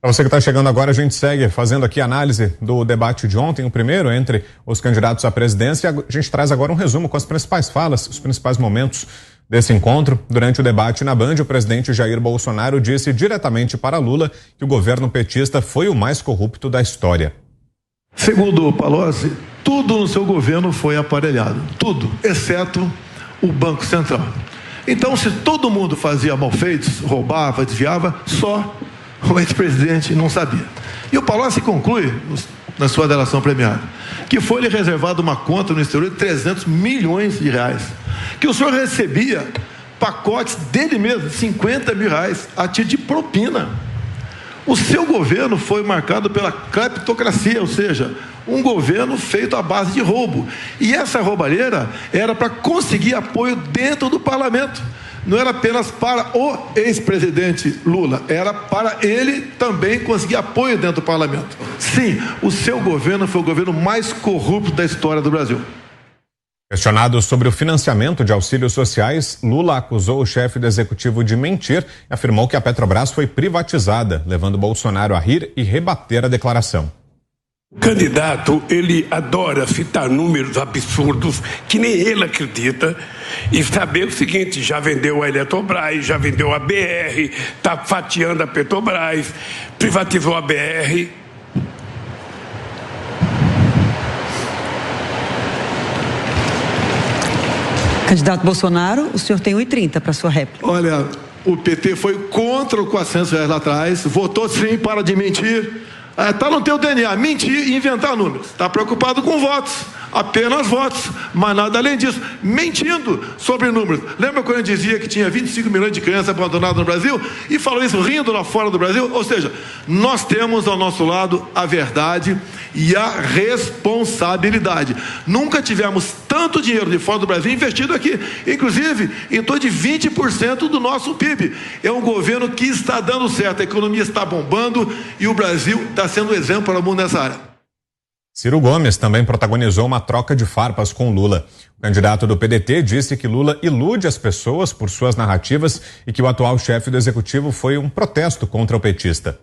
Para você que está chegando agora, a gente segue fazendo aqui a análise do debate de ontem, o primeiro entre os candidatos à presidência. A gente traz agora um resumo com as principais falas, os principais momentos desse encontro. Durante o debate na Band, o presidente Jair Bolsonaro disse diretamente para Lula que o governo petista foi o mais corrupto da história. Segundo o Palocci, tudo no seu governo foi aparelhado, tudo, exceto o Banco Central. Então, se todo mundo fazia malfeitos, roubava, desviava, só o ex-presidente não sabia. E o Palocci conclui, na sua delação premiada, que foi-lhe reservada uma conta no exterior de 300 milhões de reais, que o senhor recebia pacotes dele mesmo, 50 mil reais, a título de propina. O seu governo foi marcado pela cleptocracia, ou seja, um governo feito à base de roubo. E essa roubalheira era para conseguir apoio dentro do parlamento. Não era apenas para o ex-presidente Lula, era para ele também conseguir apoio dentro do parlamento. Sim, o seu governo foi o governo mais corrupto da história do Brasil. Questionado sobre o financiamento de auxílios sociais, Lula acusou o chefe do executivo de mentir e afirmou que a Petrobras foi privatizada, levando Bolsonaro a rir e rebater a declaração. O candidato, ele adora citar números absurdos que nem ele acredita e saber o seguinte: já vendeu a Eletrobras, já vendeu a BR, está fatiando a Petrobras, privatizou a BR. Candidato Bolsonaro, o senhor tem 1h30 para sua réplica. Olha, o PT foi contra o R$400 lá atrás, votou sim para de mentir. Está no teu DNA, mentir e inventar números. Está preocupado com votos, apenas votos, mas nada além disso. Mentindo sobre números. Lembra quando eu dizia que tinha 25 milhões de crianças abandonadas no Brasil? E falou isso rindo lá fora do Brasil? Ou seja, nós temos ao nosso lado a verdade e a responsabilidade. Nunca tivemos tanto dinheiro de fora do Brasil investido aqui, inclusive em torno de 20% do nosso PIB. É um governo que está dando certo, a economia está bombando e o Brasil está sendo um exemplo para o mundo nessa área. Ciro Gomes também protagonizou uma troca de farpas com Lula. O candidato do PDT disse que Lula ilude as pessoas por suas narrativas e que o atual chefe do executivo foi um protesto contra o petista.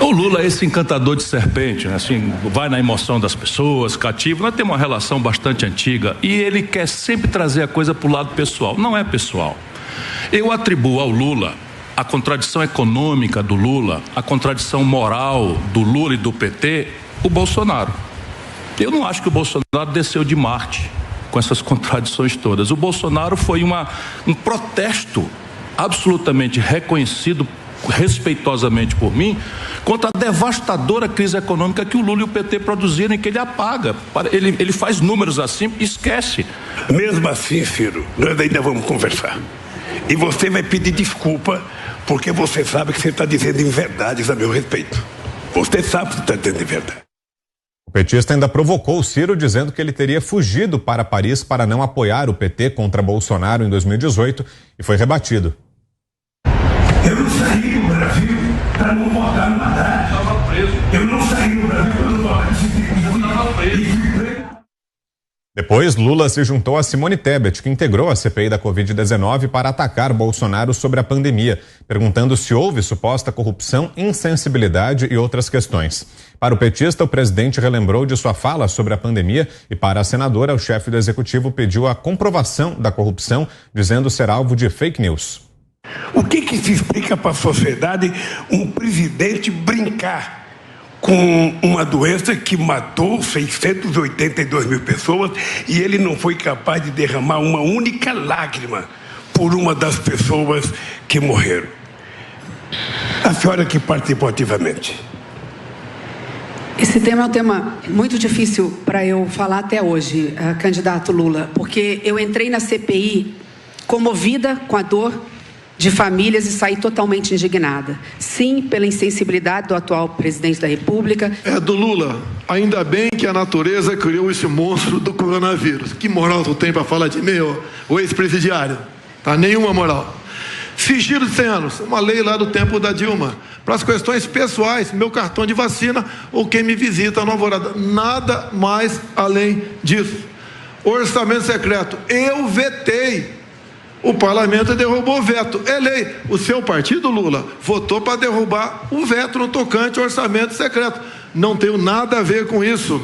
O Lula é esse encantador de serpente, né? Assim, vai na emoção das pessoas, cativo. Nós temos uma relação bastante antiga e ele quer sempre trazer a coisa para o lado pessoal. Não é pessoal. Eu atribuo ao Lula a contradição econômica do Lula, a contradição moral do Lula e do PT, o Bolsonaro. Eu não acho que o Bolsonaro desceu de Marte com essas contradições todas. O Bolsonaro foi um protesto absolutamente reconhecido respeitosamente por mim contra a devastadora crise econômica que o Lula e o PT produziram e que ele apaga. Ele faz números assim e esquece. Mesmo assim, Ciro, nós ainda vamos conversar. E você vai pedir desculpa porque você sabe que você está dizendo inverdades a meu respeito. Você sabe que está dizendo inverdade. O petista ainda provocou o Ciro dizendo que ele teria fugido para Paris para não apoiar o PT contra Bolsonaro em 2018 e foi rebatido. Eu não saí do Brasil para não votar no Haddad. Estava preso. Eu não saí do Brasil para não votar no Estava preso. Depois, Lula se juntou a Simone Tebet, que integrou a CPI da Covid-19 para atacar Bolsonaro sobre a pandemia, perguntando se houve suposta corrupção, insensibilidade e outras questões. Para o petista, o presidente relembrou de sua fala sobre a pandemia e para a senadora, o chefe do executivo pediu a comprovação da corrupção, dizendo ser alvo de fake news. O que se explica para a sociedade um presidente brincar com uma doença que matou 682 mil pessoas e ele não foi capaz de derramar uma única lágrima por uma das pessoas que morreram? A senhora que participou ativamente. Esse tema é um tema muito difícil para eu falar até hoje, candidato Lula, porque eu entrei na CPI comovida com a dor de famílias e saí totalmente indignada. Sim, pela insensibilidade do atual presidente da República. Do Lula, ainda bem que a natureza criou esse monstro do coronavírus. Que moral tu tem para falar de mim, o ex-presidiário? Tá, nenhuma moral. Sigilo de 100 anos, uma lei lá do tempo da Dilma. Para as questões pessoais, meu cartão de vacina ou quem me visita no Alvorada. Nada mais além disso. Orçamento secreto, eu vetei. O parlamento derrubou o veto. É lei. O seu partido, Lula, votou para derrubar o veto no tocante ao orçamento secreto. Não tenho nada a ver com isso.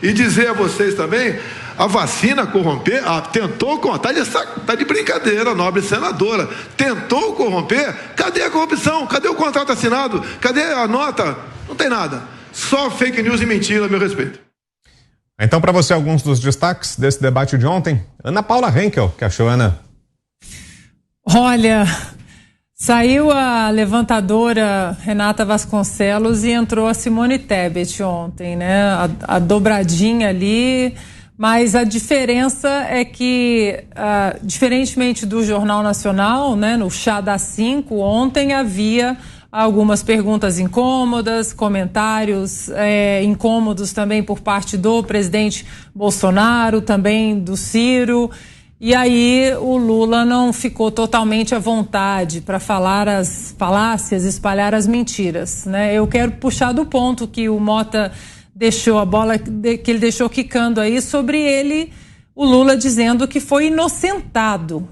E dizer a vocês também, a vacina corromper, tentou, tá de brincadeira, nobre senadora. Tentou corromper, cadê a corrupção? Cadê o contrato assinado? Cadê a nota? Não tem nada. Só fake news e mentira a meu respeito. Então, para você, alguns dos destaques desse debate de ontem. Ana Paula Henkel, que achou, Ana? Olha, saiu a levantadora Renata Vasconcelos e entrou a Simone Tebet ontem, né? A dobradinha ali, mas a diferença é que, diferentemente do Jornal Nacional, né, no Chá das 5, ontem havia algumas perguntas incômodas, comentários incômodos também por parte do presidente Bolsonaro, também do Ciro. E aí o Lula não ficou totalmente à vontade para falar as falácias, espalhar as mentiras, né? Eu quero puxar do ponto que o Mota deixou a bola, que ele deixou quicando aí sobre ele, o Lula dizendo que foi inocentado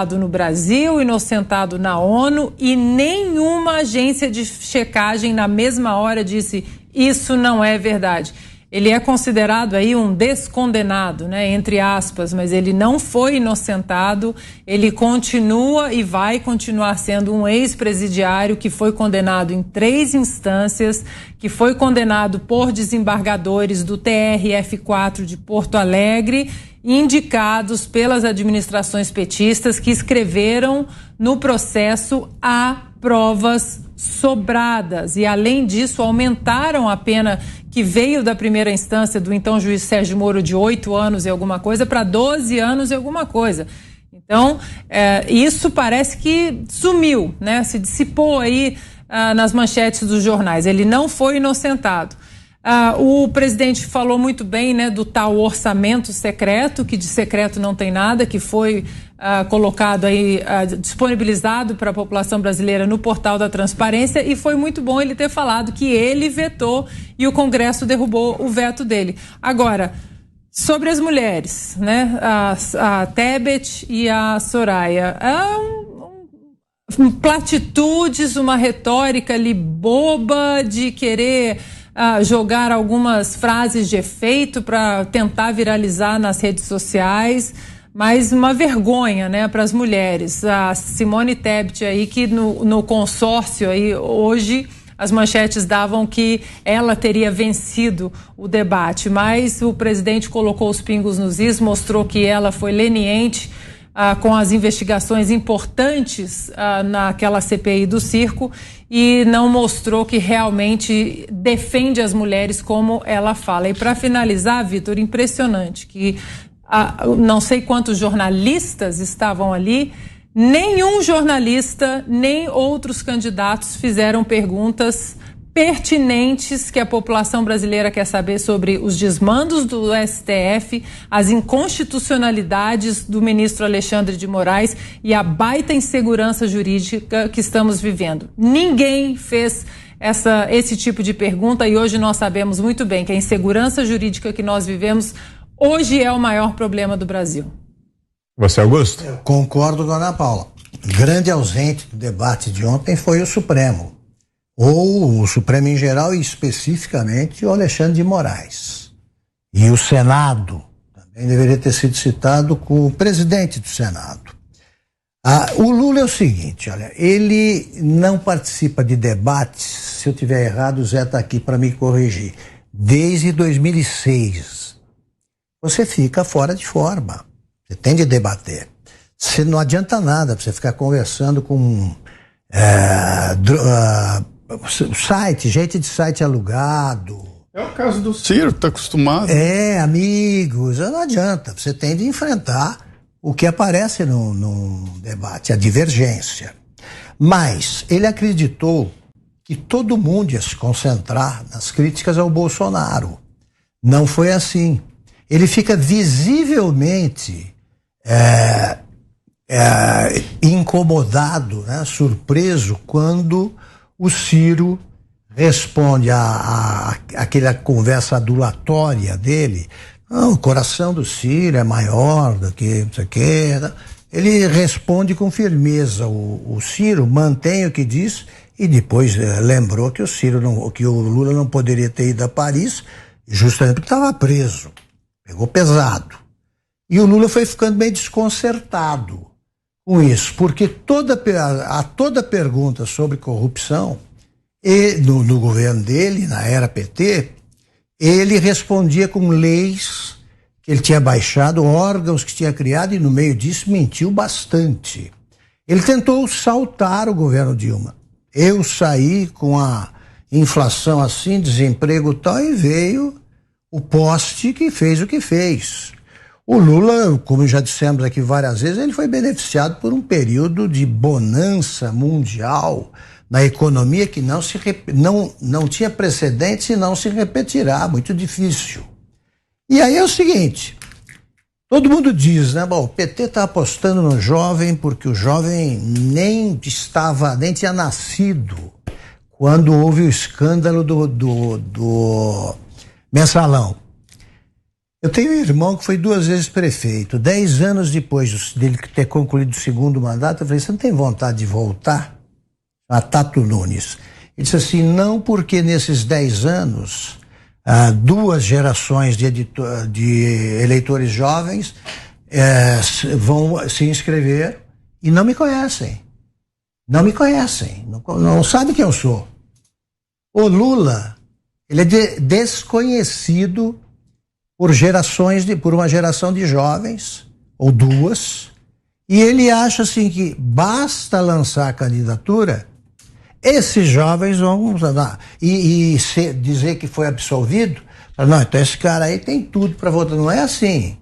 no Brasil, inocentado na ONU, e nenhuma agência de checagem na mesma hora disse isso não é verdade. Ele é considerado aí um descondenado, né, entre aspas, mas ele não foi inocentado, ele continua e vai continuar sendo um ex-presidiário que foi condenado em 3 instâncias, que foi condenado por desembargadores do TRF4 de Porto Alegre, indicados pelas administrações petistas que escreveram no processo a provas sobradas e, além disso, aumentaram a pena que veio da primeira instância do então juiz Sérgio Moro de 8 anos e alguma coisa para 12 anos e alguma coisa. Então, isso parece que sumiu, né? Se dissipou aí nas manchetes dos jornais. Ele não foi inocentado. O presidente falou muito bem, né, do tal orçamento secreto, que de secreto não tem nada, que foi colocado aí, disponibilizado para a população brasileira no portal da transparência, e foi muito bom ele ter falado que ele vetou e o Congresso derrubou o veto dele. Agora, sobre as mulheres, né, a Tebet e a Soraya, platitudes, uma retórica ali boba de querer jogar algumas frases de efeito para tentar viralizar nas redes sociais, mas uma vergonha, né, para as mulheres. A Simone Tebet aí, que no consórcio aí hoje as manchetes davam que ela teria vencido o debate, mas o presidente colocou os pingos nos is, mostrou que ela foi leniente com as investigações importantes naquela CPI do circo e não mostrou que realmente defende as mulheres como ela fala. E para finalizar, Vitor, impressionante que não sei quantos jornalistas estavam ali, nenhum jornalista, nem outros candidatos fizeram perguntas pertinentes que a população brasileira quer saber sobre os desmandos do STF, as inconstitucionalidades do ministro Alexandre de Moraes e a baita insegurança jurídica que estamos vivendo. Ninguém fez esse tipo de pergunta e hoje nós sabemos muito bem que a insegurança jurídica que nós vivemos hoje é o maior problema do Brasil. Você, Augusto? Eu concordo com a Ana Paula. Grande ausente do debate de ontem foi o Supremo. Ou o Supremo em geral e especificamente o Alexandre de Moraes. E o Senado também deveria ter sido citado com o presidente do Senado. O Lula é o seguinte, olha, ele não participa de debates, se eu tiver errado o Zé está aqui para me corrigir, desde 2006. Você fica fora de forma, você tem de debater. Você não adianta nada pra você ficar conversando com gente de site alugado. É o caso do Ciro, tá acostumado. Amigos, não adianta. Você tem de enfrentar o que aparece no debate, a divergência. Mas ele acreditou que todo mundo ia se concentrar nas críticas ao Bolsonaro. Não foi assim. Ele fica visivelmente incomodado, né, surpreso, quando o Ciro responde àquela conversa adulatória dele. Não, o coração do Ciro é maior do que não sei o quê. ele responde com firmeza. O Ciro mantém o que diz e depois lembrou que o Lula não poderia ter ido a Paris justamente porque estava preso. Pegou pesado. E o Lula foi ficando meio desconcertado com isso, porque toda pergunta sobre corrupção no governo dele, na era PT, ele respondia com leis que ele tinha baixado, órgãos que tinha criado, e no meio disso mentiu bastante. Ele tentou saltar o governo Dilma. Eu saí com a inflação assim, desemprego tal, e veio o poste que fez o que fez. O Lula, como já dissemos aqui várias vezes, ele foi beneficiado por um período de bonança mundial na economia que não tinha precedentes e não se repetirá, muito difícil. E aí é o seguinte, todo mundo diz, né, bom, o PT está apostando no jovem porque o jovem nem tinha nascido quando houve o escândalo do Mensalão. Eu tenho um irmão que foi 2 vezes prefeito. 10 anos depois dele ter concluído o 2º mandato, eu falei, você não tem vontade de voltar? A Tato Nunes. Ele disse assim, não, porque nesses 10 anos, 2 gerações de eleitores jovens vão se inscrever e não me conhecem. Não me conhecem. Não sabem quem eu sou. O Lula, ele é desconhecido por uma geração de jovens, ou 2, e ele acha assim que basta lançar a candidatura, esses jovens vão dizer que foi absolvido, não, então esse cara aí tem tudo para votar. Não é assim.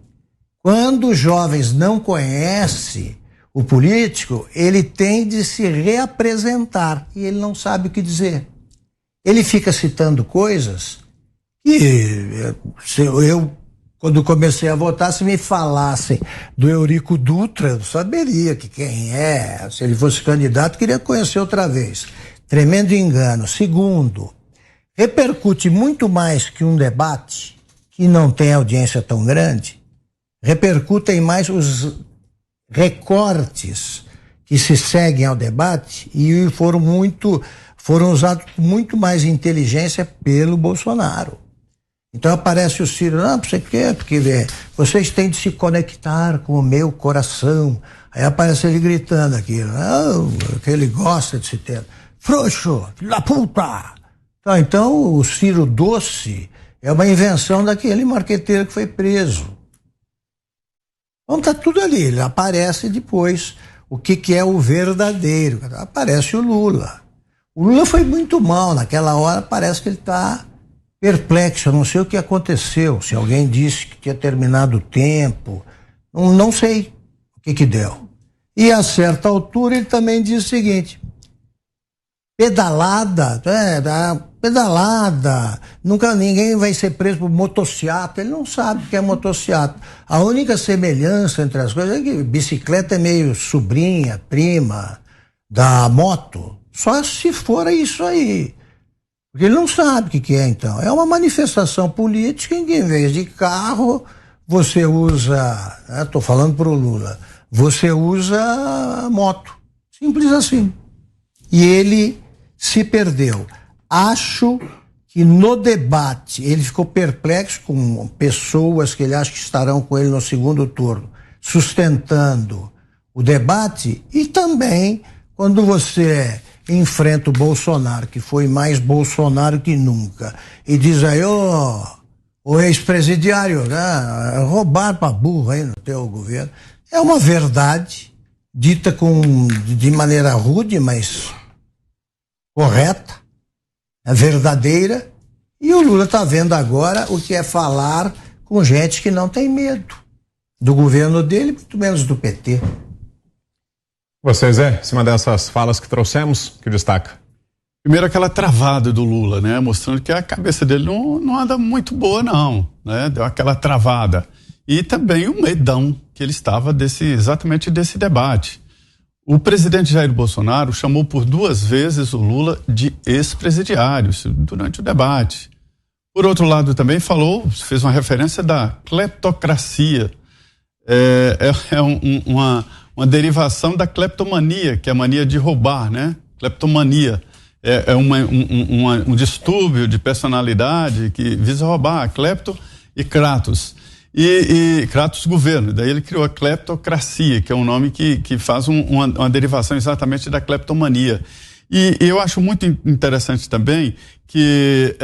Quando os jovens não conhecem o político, ele tem de se reapresentar e ele não sabe o que dizer. Ele fica citando coisas que eu, quando comecei a votar, se me falassem do Eurico Dutra, eu saberia que quem é. Se ele fosse candidato, queria conhecer outra vez. Tremendo engano. Segundo, repercute muito mais que um debate que não tem audiência tão grande, repercutem mais os recortes que se seguem ao debate e foram usados com muito mais inteligência pelo Bolsonaro. Então aparece o Ciro, não, você quer, porque vocês têm de se conectar com o meu coração. Aí aparece ele gritando aqui, que ele gosta de se ter. Frouxo, filho da puta! Então o Ciro Doce é uma invenção daquele marqueteiro que foi preso. Então tá tudo ali, ele aparece depois o que é o verdadeiro. Aparece o Lula. O Lula foi muito mal, naquela hora parece que ele está perplexo, eu não sei o que aconteceu, se alguém disse que tinha terminado o tempo, não sei o que deu. E a certa altura ele também diz o seguinte, pedalada, ninguém vai ser preso por motociato, ele não sabe o que é motociato. A única semelhança entre as coisas é que bicicleta é meio sobrinha, prima da moto, só se for isso aí. Porque ele não sabe o que é, então. É uma manifestação política em que, em vez de carro, você usa, estou falando para o Lula, você usa moto. Simples assim. E ele se perdeu. Acho que no debate ele ficou perplexo com pessoas que ele acha que estarão com ele no 2º turno, sustentando o debate, e também quando você enfrenta o Bolsonaro, que foi mais Bolsonaro que nunca, e diz aí, o ex-presidiário, né, roubar pra burro aí no teu governo, é uma verdade dita de maneira rude, mas correta, é verdadeira, e o Lula tá vendo agora o que é falar com gente que não tem medo do governo dele, muito menos do PT. Você, Zé, em cima dessas falas que trouxemos, que destaca? Primeiro aquela travada do Lula, né? Mostrando que a cabeça dele não anda muito boa, não, né? Deu aquela travada. E também o medão que ele estava exatamente desse debate. O presidente Jair Bolsonaro chamou por 2 vezes o Lula de ex-presidiário durante o debate. Por outro lado, também fez uma referência da cleptocracia. uma derivação da cleptomania, que é a mania de roubar, né? Cleptomania é um distúrbio de personalidade que visa roubar, clepto e kratos. E kratos, governo, daí ele criou a cleptocracia, que é um nome que faz uma derivação exatamente da cleptomania. E eu acho muito interessante também que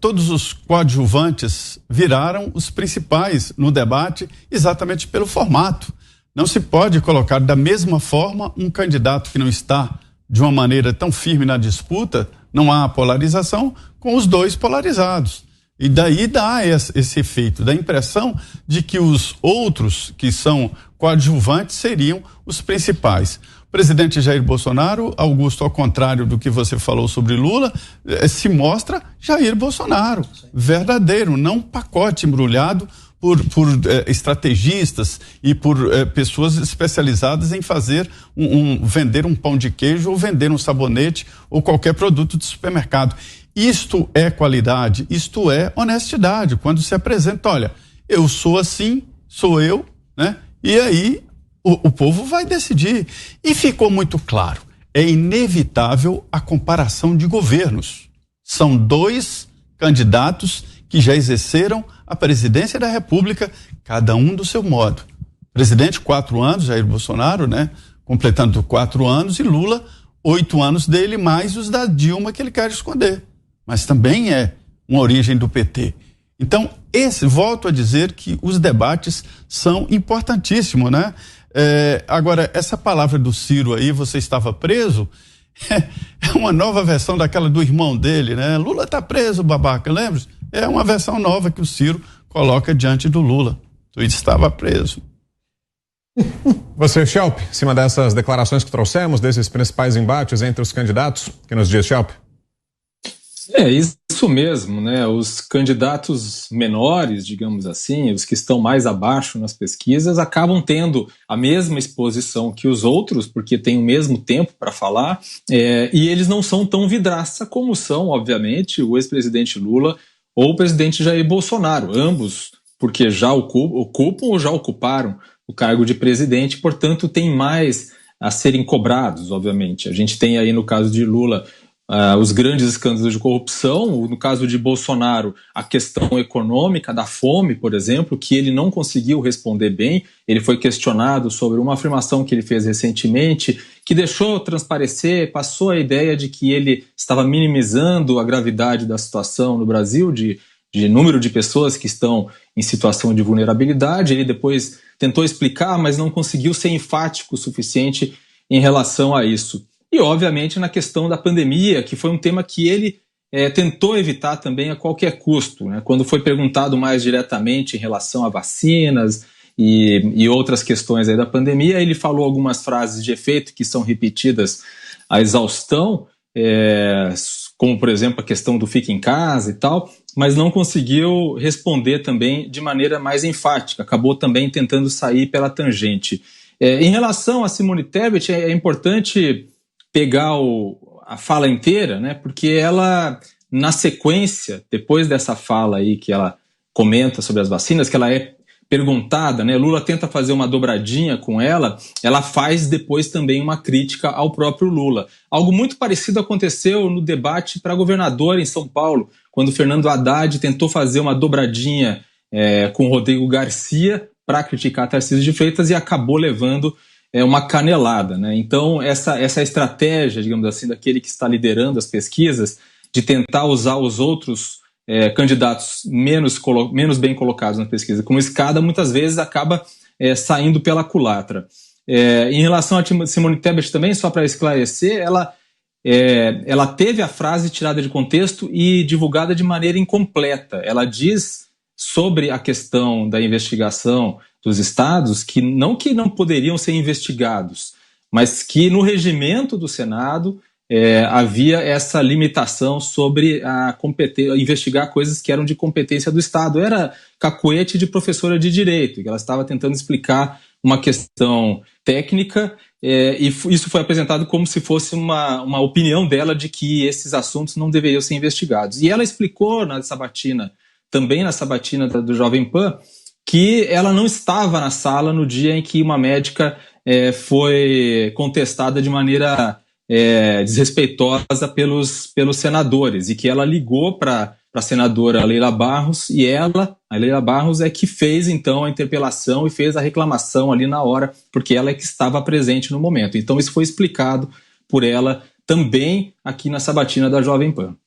todos os coadjuvantes viraram os principais no debate exatamente pelo formato. Não se pode colocar da mesma forma um candidato que não está de uma maneira tão firme na disputa, não há polarização, com os dois polarizados. E daí dá esse efeito, da impressão de que os outros que são coadjuvantes seriam os principais. O presidente Jair Bolsonaro, Augusto, ao contrário do que você falou sobre Lula, se mostra Jair Bolsonaro, verdadeiro, não um pacote embrulhado por estrategistas e por pessoas especializadas em vender um pão de queijo ou vender um sabonete ou qualquer produto de supermercado. Isto é qualidade, isto é honestidade, quando se apresenta, olha, eu sou assim, sou eu, né? E aí o povo vai decidir. E ficou muito claro, é inevitável a comparação de governos. São dois candidatos que já exerceram a presidência da República, cada um do seu modo. Presidente, 4 anos, Jair Bolsonaro, né? Completando 4 anos, e Lula, 8 anos dele, mais os da Dilma que ele quer esconder. Mas também é uma origem do PT. Então, volto a dizer que os debates são importantíssimos, né? Agora, essa palavra do Ciro aí, você estava preso, é uma nova versão daquela do irmão dele, né? Lula tá preso, babaca, lembra? É uma versão nova que o Ciro coloca diante do Lula. Tu estava preso. Você, Schelp, em cima dessas declarações que trouxemos, desses principais embates entre os candidatos, que nos diz, Schelp? Isso mesmo, né? Os candidatos menores, digamos assim, os que estão mais abaixo nas pesquisas, acabam tendo a mesma exposição que os outros, porque têm o mesmo tempo para falar, e eles não são tão vidraça como são, obviamente, o ex-presidente Lula ou o presidente Jair Bolsonaro, ambos porque já ocupam ou já ocuparam o cargo de presidente, portanto tem mais a serem cobrados, obviamente. A gente tem aí no caso de Lula os grandes escândalos de corrupção, no caso de Bolsonaro, a questão econômica da fome, por exemplo, que ele não conseguiu responder bem. Ele foi questionado sobre uma afirmação que ele fez recentemente, que deixou transparecer, passou a ideia de que ele estava minimizando a gravidade da situação no Brasil, de número de pessoas que estão em situação de vulnerabilidade. Ele depois tentou explicar, mas não conseguiu ser enfático o suficiente em relação a isso. E, obviamente, na questão da pandemia, que foi um tema que ele tentou evitar também a qualquer custo, né? Quando foi perguntado mais diretamente em relação a vacinas e outras questões aí da pandemia, ele falou algumas frases de efeito que são repetidas à exaustão, como, por exemplo, a questão do fica em casa e tal, mas não conseguiu responder também de maneira mais enfática, acabou também tentando sair pela tangente. Em relação a Simone Tebet, é importante pegar a fala inteira, né? Porque ela, na sequência, depois dessa fala aí que ela comenta sobre as vacinas, que ela é perguntada, né? Lula tenta fazer uma dobradinha com ela faz depois também uma crítica ao próprio Lula. Algo muito parecido aconteceu no debate para governador em São Paulo, quando Fernando Haddad tentou fazer uma dobradinha com Rodrigo Garcia para criticar Tarcísio de Freitas e acabou levando uma canelada, né? Então, essa estratégia, digamos assim, daquele que está liderando as pesquisas, de tentar usar os outros candidatos menos bem colocados na pesquisa como escada, muitas vezes acaba saindo pela culatra. Em relação a Simone Tebet também, só para esclarecer, ela teve a frase tirada de contexto e divulgada de maneira incompleta. Ela diz sobre a questão da investigação dos estados que não poderiam ser investigados, mas que no regimento do Senado havia essa limitação sobre investigar coisas que eram de competência do Estado. Era cacuete de professora de direito, que ela estava tentando explicar uma questão técnica, e isso foi apresentado como se fosse uma opinião dela de que esses assuntos não deveriam ser investigados. E ela explicou também na sabatina do Jovem Pan, que ela não estava na sala no dia em que uma médica foi contestada de maneira desrespeitosa pelos senadores, e que ela ligou para a senadora Leila Barros, e a Leila Barros é que fez então a interpelação e fez a reclamação ali na hora, porque ela é que estava presente no momento. Então isso foi explicado por ela também aqui na sabatina da Jovem Pan.